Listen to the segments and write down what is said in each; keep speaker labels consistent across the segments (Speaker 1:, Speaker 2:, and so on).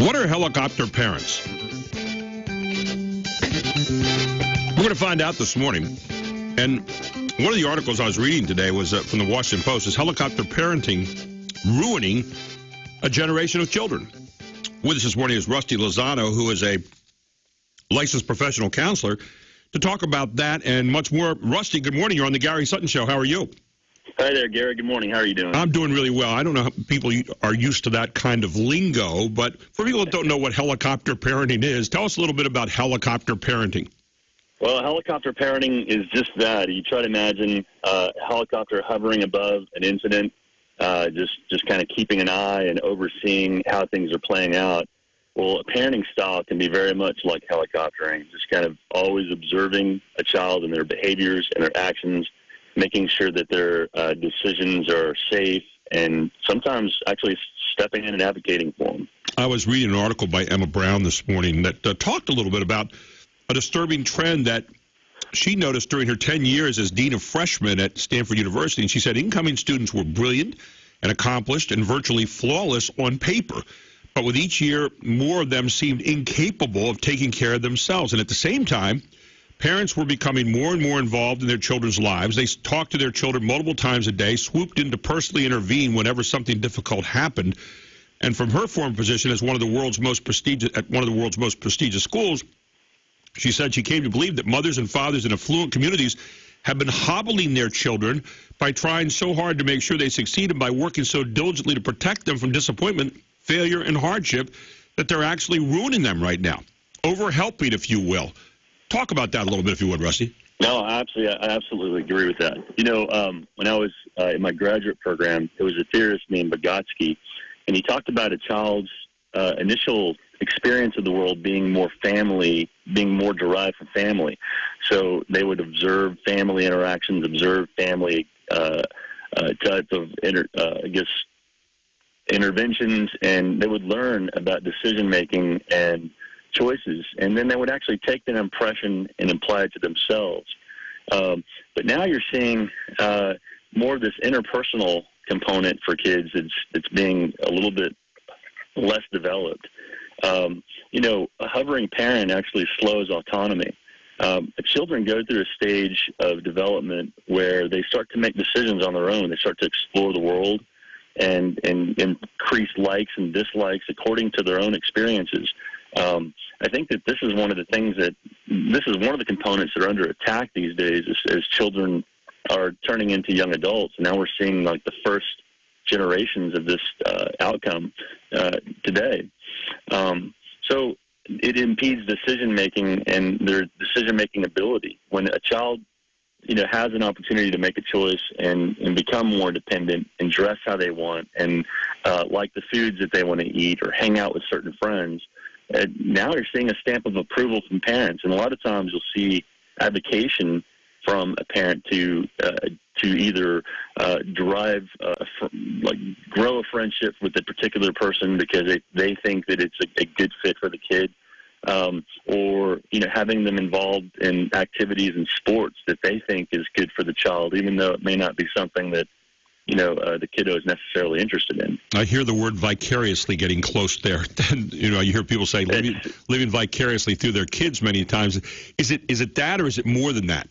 Speaker 1: What are helicopter parents? We're going to find out this morning. And one of the articles I was reading today was from the Washington Post, is helicopter parenting ruining a generation of children. With us this morning is Rusty Lozano, who is a licensed professional counselor, to talk about that and much more. Rusty, good morning. You're on the Gary Sutton Show. How are you?
Speaker 2: Hi there, Gary. Good morning. How are you doing?
Speaker 1: I'm doing really well. I don't know how people are used to that kind of lingo, but for people that don't know what helicopter parenting is, tell us a little bit about helicopter parenting.
Speaker 2: Well, helicopter parenting is just that. You try to imagine a helicopter hovering above an incident, just kind of keeping an eye and overseeing how things are playing out. Well, a parenting style can be very much like helicoptering, just kind of always observing a child and their behaviors and their actions, making sure that their decisions are safe, and sometimes actually stepping in and advocating for them.
Speaker 1: I was reading an article by Emma Brown this morning that talked a little bit about a disturbing trend that she noticed during her 10 years as Dean of Freshmen at Stanford University. And she said incoming students were brilliant and accomplished and virtually flawless on paper. But with each year, more of them seemed incapable of taking care of themselves. And at the same time, parents were becoming more and more involved in their children's lives. They talked to their children multiple times a day, swooped in to personally intervene whenever something difficult happened. And from her former position as one of the world's most prestigious schools, she said she came to believe that mothers and fathers in affluent communities have been hobbling their children by trying so hard to make sure they succeed and by working so diligently to protect them from disappointment, failure, and hardship that they're actually ruining them right now. Overhelping, if you will. Talk about that a little bit, if you would, Rusty.
Speaker 2: No, I absolutely agree with that. You know, when I was in my graduate program, there was a theorist named Vygotsky, and he talked about a child's initial experience of the world being more derived from family. So they would observe family interactions, observe family type of interventions, and they would learn about decision-making and choices, and then they would actually take that impression and apply it to themselves. But now you're seeing more of this interpersonal component for kids. It's being a little bit less developed. You know, a hovering parent actually slows autonomy. Children go through a stage of development where they start to make decisions on their own. They start to explore the world and increase likes and dislikes according to their own experiences. I think that this is one of the components that are under attack these days as children are turning into young adults. And now we're seeing like the first generations of this outcome today. So it impedes decision-making and their decision-making ability. When a child, you know, has an opportunity to make a choice and become more independent and dress how they want and like the foods that they want to eat or hang out with certain friends, now you're seeing a stamp of approval from parents. And a lot of times you'll see advocation from a parent to either grow a friendship with a particular person because they think that it's a good fit for the kid, or, you know, having them involved in activities and sports that they think is good for the child, even though it may not be something that, you know, the kiddo is necessarily interested in.
Speaker 1: I hear the word vicariously getting close there. You know, you hear people say living vicariously through their kids many times. Is it that, or is it more than that?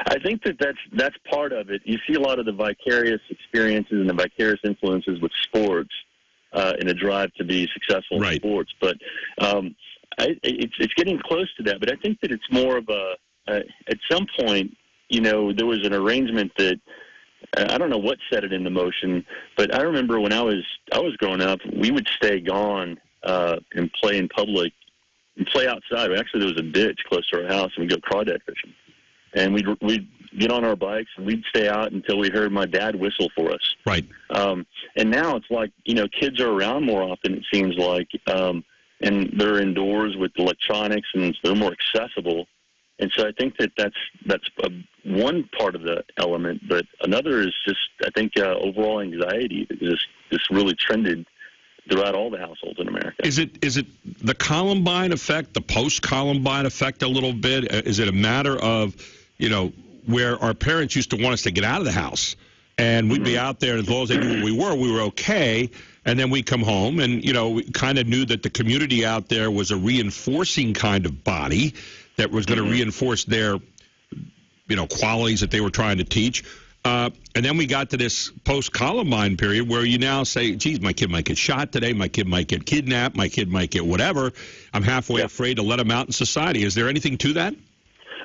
Speaker 2: I think that's part of it. You see a lot of the vicarious experiences and the vicarious influences with sports in a drive to be successful in sports. But it's getting close to that. But I think that it's more of at some point, you know, there was an arrangement that, I don't know what set it into motion, but I remember when I was growing up, we would stay gone and play in public and play outside. Actually, there was a ditch close to our house, and we'd go crawdad fishing. And we'd get on our bikes, and we'd stay out until we heard my dad whistle for us.
Speaker 1: Right.
Speaker 2: And now it's like, you know, kids are around more often, it seems like, and they're indoors with electronics, and they're more accessible. And so I think that's one part of the element, but another is just, I think, overall anxiety that just really trended throughout all the households in America.
Speaker 1: Is it the Columbine effect, the post-Columbine effect a little bit? Is it a matter of, you know, where our parents used to want us to get out of the house, and we'd be out there, and as long as they knew where we were okay, And then we come home and, we kind of knew that the community out there was a reinforcing kind of body that was going to reinforce their, qualities that they were trying to teach. And then we got to this post-Columbine period where you now say, geez, my kid might get shot today, my kid might get kidnapped, my kid might get whatever. I'm halfway afraid to let him out in society. Is there anything to that?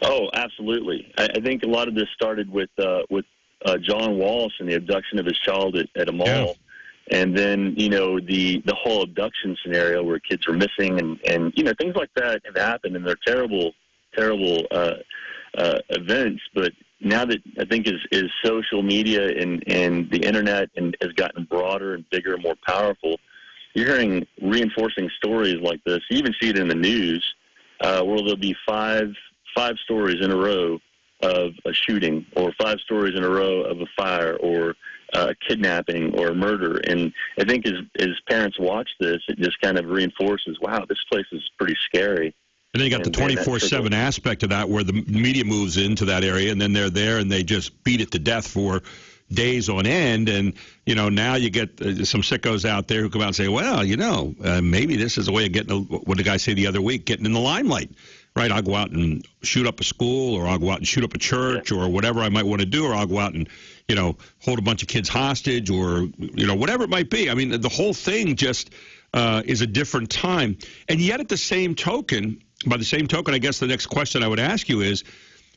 Speaker 2: Oh, absolutely. I think a lot of this started with John Walsh and the abduction of his child at a mall. Yeah. And then, the whole abduction scenario where kids were missing and things like that have happened, and they're terrible events. But now that I think is social media and the internet and has gotten broader and bigger and more powerful, you're hearing reinforcing stories like this. You even see it in the news where there'll be five stories in a row of a shooting, or 5 stories in a row of a fire, or kidnapping or murder. And I think as parents watch this, it just kind of reinforces, wow, this place is pretty scary.
Speaker 1: And then you got the 24/7 aspect of that, where the media moves into that area, and then they're there and they just beat it to death for days on end. And, now you get some sickos out there who come out and say, well, maybe this is a way of getting, what did the guy say the other week, getting in the limelight. Right, I'll go out and shoot up a school, or I'll go out and shoot up a church, or whatever I might want to do, or I'll go out and, hold a bunch of kids hostage, or, whatever it might be. I mean, the whole thing just is a different time. And yet at the same token, I guess the next question I would ask you is,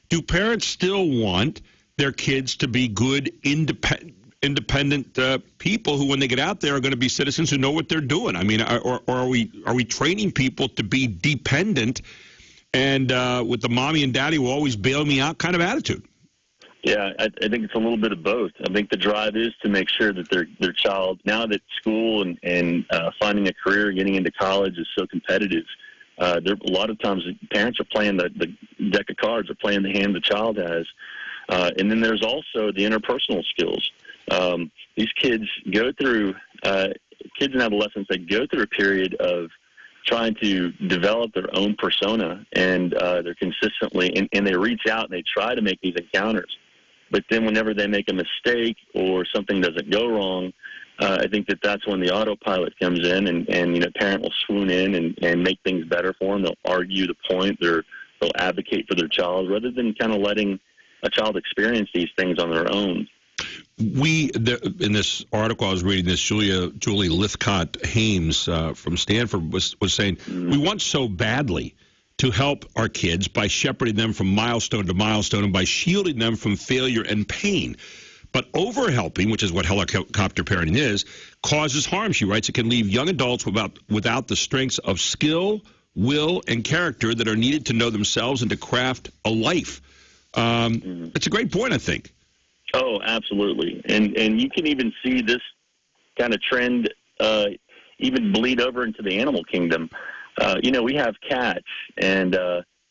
Speaker 1: do parents still want their kids to be good, independent people who, when they get out there, are going to be citizens who know what they're doing? I mean, or are we training people to be dependent and with the mommy and daddy will always bail me out kind of attitude?
Speaker 2: Yeah, I think it's a little bit of both. I think the drive is to make sure that their child, now that school and finding a career, getting into college is so competitive, a lot of times parents are playing the deck of cards, or playing the hand the child has. And then there's also the interpersonal skills. These kids go through, kids and adolescents, they go through a period of trying to develop their own persona, and they're consistently, and they reach out and they try to make these encounters. But then whenever they make a mistake or something doesn't go wrong, I think that's when the autopilot comes in, and a parent will swoon in and make things better for them. They'll argue the point. They'll advocate for their child rather than kind of letting a child experience these things on their own.
Speaker 1: In this article I was reading, this Julie Lithcott-Hames from Stanford was saying, we want so badly to help our kids by shepherding them from milestone to milestone and by shielding them from failure and pain. But over-helping, which is what helicopter parenting is, causes harm, she writes. It can leave young adults without the strengths of skill, will, and character that are needed to know themselves and to craft a life. It's a great point, I think.
Speaker 2: Oh, absolutely. And you can even see this kind of trend even bleed over into the animal kingdom. We have cats, and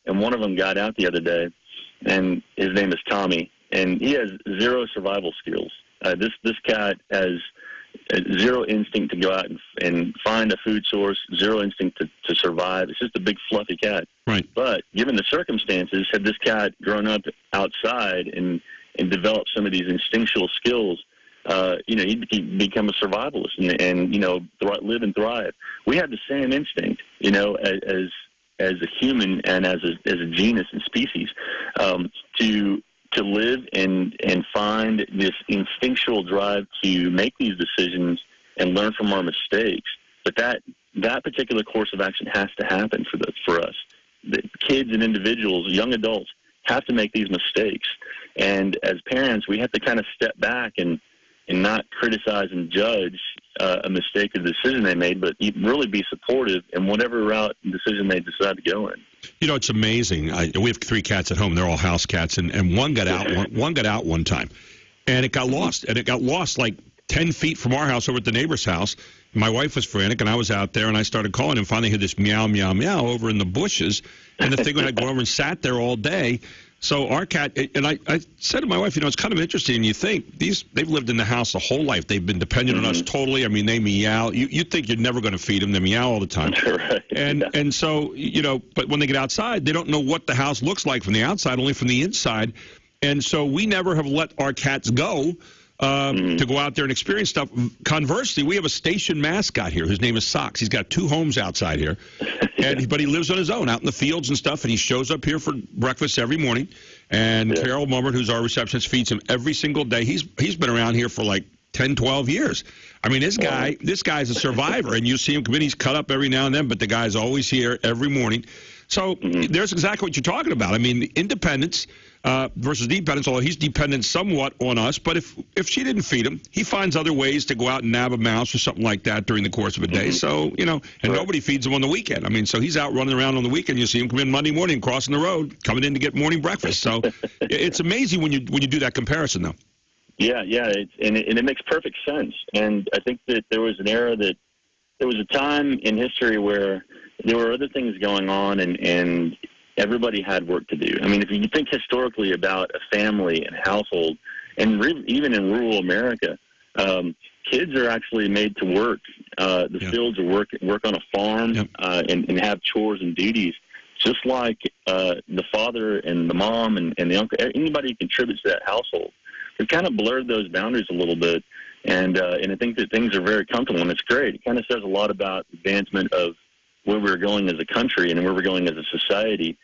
Speaker 2: one of them got out the other day, and his name is Tommy, and he has 0 survival skills. This cat has 0 instinct to go out and find a food source, 0 instinct to survive. It's just a big fluffy cat.
Speaker 1: Right.
Speaker 2: But given the circumstances, had this cat grown up outside and developed some of these instinctual skills, he'd become a survivalist and live and thrive. We have the same instinct, as a human and as a genus and species, to live and find this instinctual drive to make these decisions and learn from our mistakes. But that particular course of action has to happen for us. The kids and individuals, young adults, have to make these mistakes. And as parents, we have to kind of step back and not criticize and judge a mistake or decision they made, but really be supportive in whatever route and decision they decide to go in.
Speaker 1: It's amazing. We have 3 cats at home. They're all house cats, and one got out. One got out one time, and it got lost. And it got lost like 10 feet from our house over at the neighbor's house. My wife was frantic, and I was out there, and I started calling, and finally heard this meow, meow, meow over in the bushes, and the thing went, I go over and sat there all day. So our cat, and I said to my wife, it's kind of interesting. You think they've lived in the house the whole life. They've been dependent on us totally. I mean, they meow. You think you're never going to feed them. They meow all the time.
Speaker 2: Right.
Speaker 1: And so, but when they get outside, they don't know what the house looks like from the outside, only from the inside. And so we never have let our cats go to go out there and experience stuff. Conversely, we have a station mascot here. His name is Socks. He's got 2 homes outside here, but he lives on his own out in the fields and stuff, and he shows up here for breakfast every morning. And Carol Mummert, who's our receptionist, feeds him every single day. He's been around here for like 10, 12 years. I mean, this guy's a survivor, and you see him come in. He's cut up every now and then, but the guy's always here every morning. So there's exactly what you're talking about. I mean, independence versus dependence, although he's dependent somewhat on us. But if she didn't feed him, he finds other ways to go out and nab a mouse or something like that during the course of a day. So, and nobody feeds him on the weekend. I mean, so he's out running around on the weekend. You see him come in Monday morning, crossing the road, coming in to get morning breakfast. So it's amazing when you do that comparison, though.
Speaker 2: Yeah, it makes perfect sense. And I think that there was a time in history where there were other things going on, and everybody had work to do. I mean, if you think historically about a family and household, and even in rural America, kids are actually made to work the fields or work on a farm and have chores and duties, just like the father and the mom and the uncle, anybody who contributes to that household. We've kind of blurred those boundaries a little bit, and I think that things are very comfortable, and it's great. It kind of says a lot about advancement of where we're going as a country and where we're going as a society.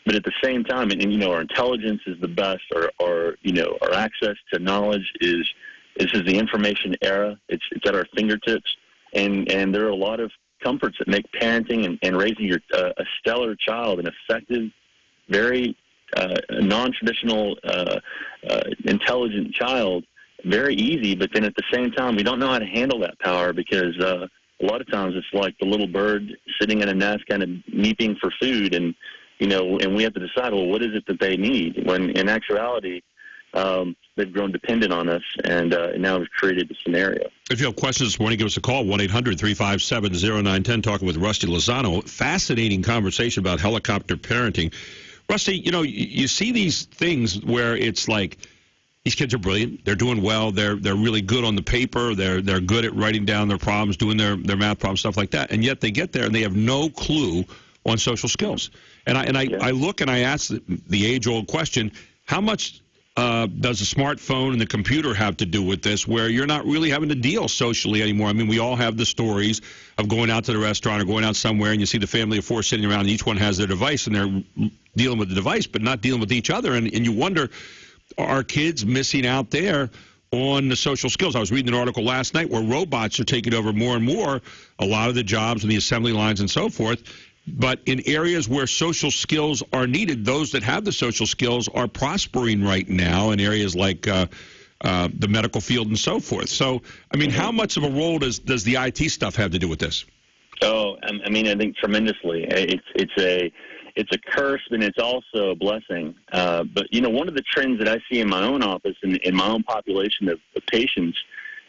Speaker 2: But at the same time, and our intelligence is the best, our access to knowledge this is the information era. It's at our fingertips, and there are a lot of comforts that make parenting and raising a stellar child, an effective, very non-traditional, intelligent child, very easy. But then at the same time, we don't know how to handle that power because a lot of times it's like the little bird sitting in a nest kind of meeping for food, and we have to decide, well, what is it that they need? When in actuality, they've grown dependent on us, and now we've created the scenario.
Speaker 1: If you have questions this morning, give us a call, 1-800-357-0910, talking with Rusty Lozano. Fascinating conversation about helicopter parenting. Rusty, you see these things where it's like, these kids are brilliant. They're doing well. They're really good on the paper. They're good at writing down their problems, doing their math problems, stuff like that. And yet they get there and they have no clue on social skills. And I look and I ask the age-old question: how much does the smartphone and the computer have to do with this, where you're not really having to deal socially anymore? I mean, we all have the stories of going out to the restaurant or going out somewhere, and you see the family of 4 sitting around, and each one has their device, and they're dealing with the device, but not dealing with each other. And you wonder, are kids missing out there on the social skills? I was reading an article last night where robots are taking over more and more a lot of the jobs and the assembly lines and so forth. But in areas where social skills are needed, those that have the social skills are prospering right now in areas like the medical field and so forth. So, I mean, how much of a role does the IT stuff have to do with this?
Speaker 2: Oh, I mean, I think tremendously. It's a curse, and it's also a blessing. But, one of the trends that I see in my own office and in my own population of patients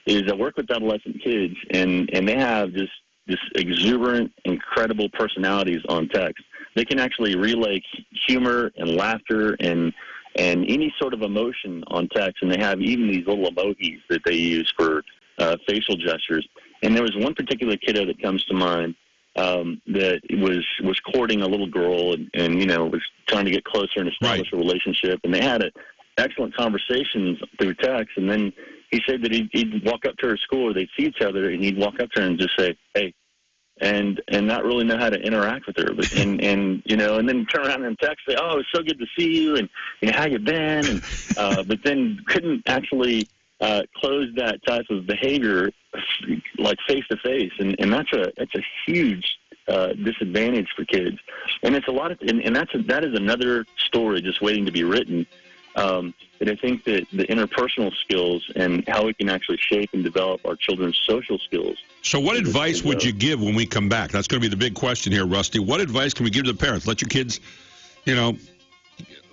Speaker 2: is I work with adolescent kids, and they have just exuberant, incredible personalities on text. They can actually relay humor and laughter and any sort of emotion on text, and they have even these little emojis that they use for facial gestures. And there was one particular kiddo that comes to mind that was courting a little girl and was trying to get closer and establish a relationship, and they had excellent conversations through text. And then he said that he'd walk up to her school, or they'd see each other, and he'd walk up to her and just say, "Hey," and not really know how to interact with her, and then turn around and text, say, "Oh, it's so good to see you," and how you been, and but then couldn't actually close that type of behavior like face to face, and that's a huge disadvantage for kids, and it's a lot of, and that is another story just waiting to be written. And I think that the interpersonal skills and how we can actually shape and develop our children's social skills.
Speaker 1: So what advice would you give when we come back? That's going to be the big question here, Rusty. What advice can we give to the parents? Let your kids, let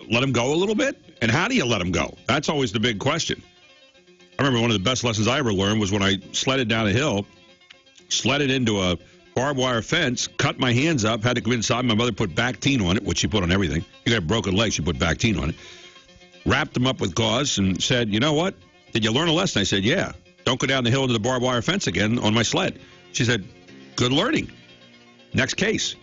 Speaker 1: them go a little bit? And how do you let them go? That's always the big question. I remember one of the best lessons I ever learned was when I sledded down a hill, sledded into a barbed wire fence, cut my hands up, had to go inside. My mother put Bactine on it, which she put on everything. You got a broken leg, she put Bactine on it. Wrapped them up with gauze and said, "You know what? Did you learn a lesson?" I said, "Yeah. Don't go down the hill into the barbed wire fence again on my sled." She said, "Good learning. Next case."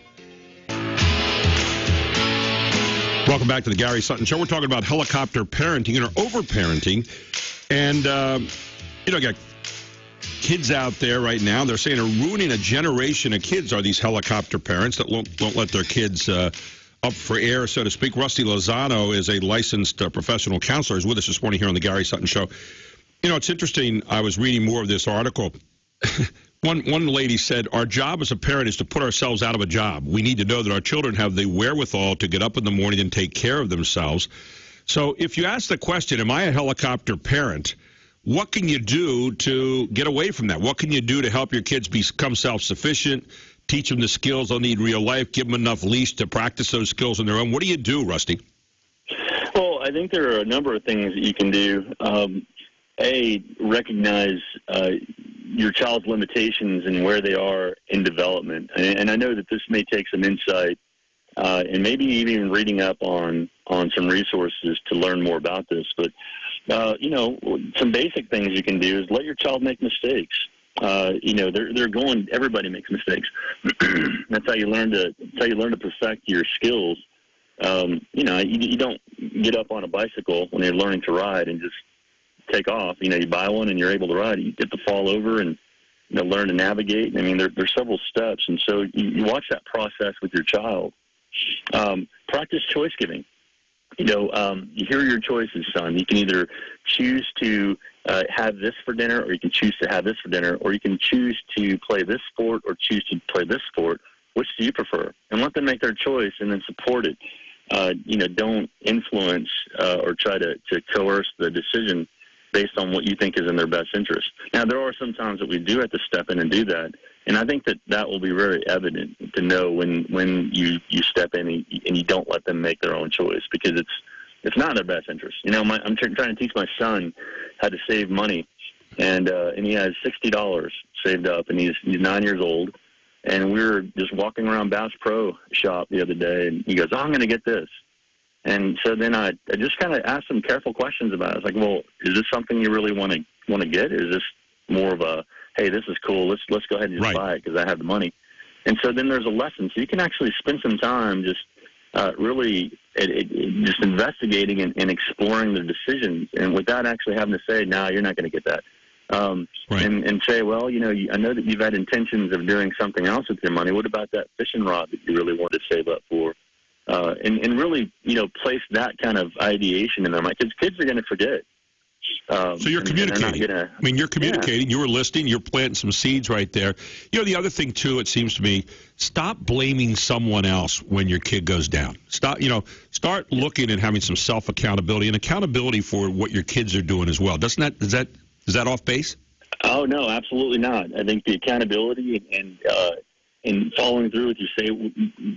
Speaker 1: Welcome back to the Gary Sutton Show. We're talking about helicopter parenting or over-parenting. And, got kids out there right now. They're saying are ruining a generation of kids are these helicopter parents that won't let their kids up for air, so to speak. Rusty Lozano is a licensed professional counselor. He's with us this morning here on the Gary Sutton Show. It's interesting. I was reading more of this article. One lady said, our job as a parent is to put ourselves out of a job. We need to know that our children have the wherewithal to get up in the morning and take care of themselves. So if you ask the question, am I a helicopter parent, what can you do to get away from that? What can you do to help your kids become self-sufficient, teach them the skills they'll need in real life, give them enough leash to practice those skills on their own? What do you do, Rusty?
Speaker 2: Well, I think there are a number of things that you can do. Recognize your child's limitations and where they are in development. And I know that this may take some insight and maybe even reading up on some resources to learn more about this. But, some basic things you can do is let your child make mistakes. Everybody makes mistakes. That's how you learn to perfect your skills. You don't get up on a bicycle when you're learning to ride and just take off. You buy one and you're able to ride. You get to fall over and learn to navigate. I mean, there's several steps, and so you watch that process with your child. Practice choice giving. Here are your choices, son. You can either choose to have this for dinner, or you can choose to have this for dinner, or you can choose to play this sport or choose to play this sport. Which do you prefer? And let them make their choice and then support it. Don't influence or try to coerce the decision based on what you think is in their best interest. Now, there are some times that we do have to step in and do that, and I think that will be very evident to know when you step in and you don't let them make their own choice, because it's not in their best interest. I'm trying to teach my son how to save money, and he has $60 saved up, and he's 9 years old, and we were just walking around Bass Pro Shop the other day, and he goes, I'm going to get this. And so then I just kind of asked some careful questions about it. I was like, well, is this something you really want to get? Is this more of a, hey, this is cool, let's go ahead and just buy it because I have the money? And so then there's a lesson. So you can actually spend some time just really just investigating and exploring the decisions, and without actually having to say, no, you're not going to get that. And say, well, I know that you've had intentions of doing something else with your money. What about that fishing rod that you really wanted to save up for? And really, place that kind of ideation in their mind, because kids are going to forget.
Speaker 1: So you're communicating. You're communicating. Yeah. You were listening. You're planting some seeds right there. The other thing, too, it seems to me, stop blaming someone else when your kid goes down. Start looking and having some self-accountability and accountability for what your kids are doing as well. Is that off base? Oh,
Speaker 2: no, absolutely not. I think the accountability and following through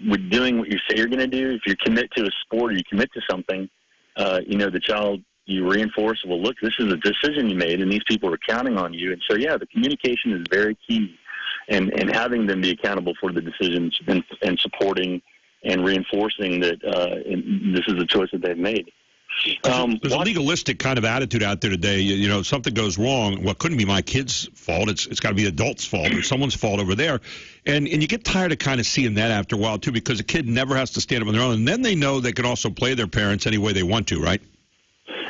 Speaker 2: with doing what you say you're going to do. If you commit to a sport or you commit to something, the child, you reinforce, well, look, this is a decision you made, and these people are counting on you. And so, the communication is very key, and having them be accountable for the decisions and supporting and reinforcing that this is a choice that they've made.
Speaker 1: There's a legalistic kind of attitude out there today. Something goes wrong. Well, it couldn't be my kid's fault. It's got to be the adult's fault or someone's fault over there. And you get tired of kind of seeing that after a while, too, because a kid never has to stand up on their own. And then they know they can also play their parents any way they want to, right?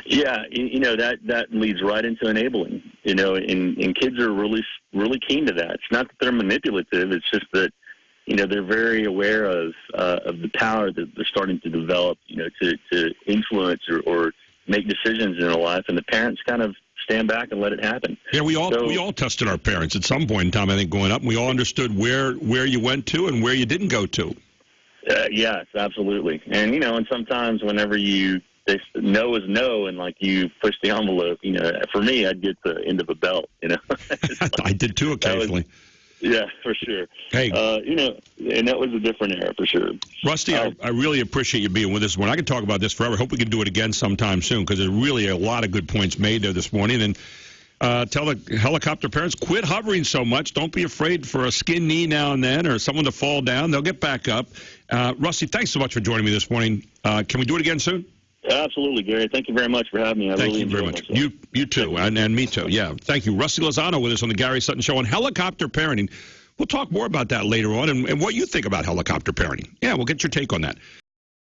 Speaker 2: Yeah, that leads right into enabling, and kids are really, really keen to that. It's not that they're manipulative. It's just that, they're very aware of the power that they're starting to develop, to influence or make decisions in their life, and the parents kind of stand back and let it happen.
Speaker 1: Yeah, we all tested our parents at some point in time, I think, growing up, and we all understood where you went to and where you didn't go to.
Speaker 2: Yes, absolutely. And, and sometimes whenever they no is no, and you push the envelope. For me, I'd get the end of a belt.
Speaker 1: I did too occasionally.
Speaker 2: Yeah, for sure.
Speaker 1: Hey,
Speaker 2: and that was a different era for sure.
Speaker 1: Rusty, I really appreciate you being with us. I can talk about this forever. Hope we can do it again sometime soon, because there's really a lot of good points made there this morning. And tell the helicopter parents, quit hovering so much. Don't be afraid for a skin knee now and then or someone to fall down. They'll get back up. Rusty, thanks so much for joining me this morning. Can we do it again soon?
Speaker 2: Absolutely, Gary. Thank you very much for having me. I
Speaker 1: Thank you very much. You too, and me too. Yeah, thank you. Rusty Lozano with us on the Gary Sutton Show on helicopter parenting. We'll talk more about that later on and what you think about helicopter parenting. Yeah, we'll get your take on that.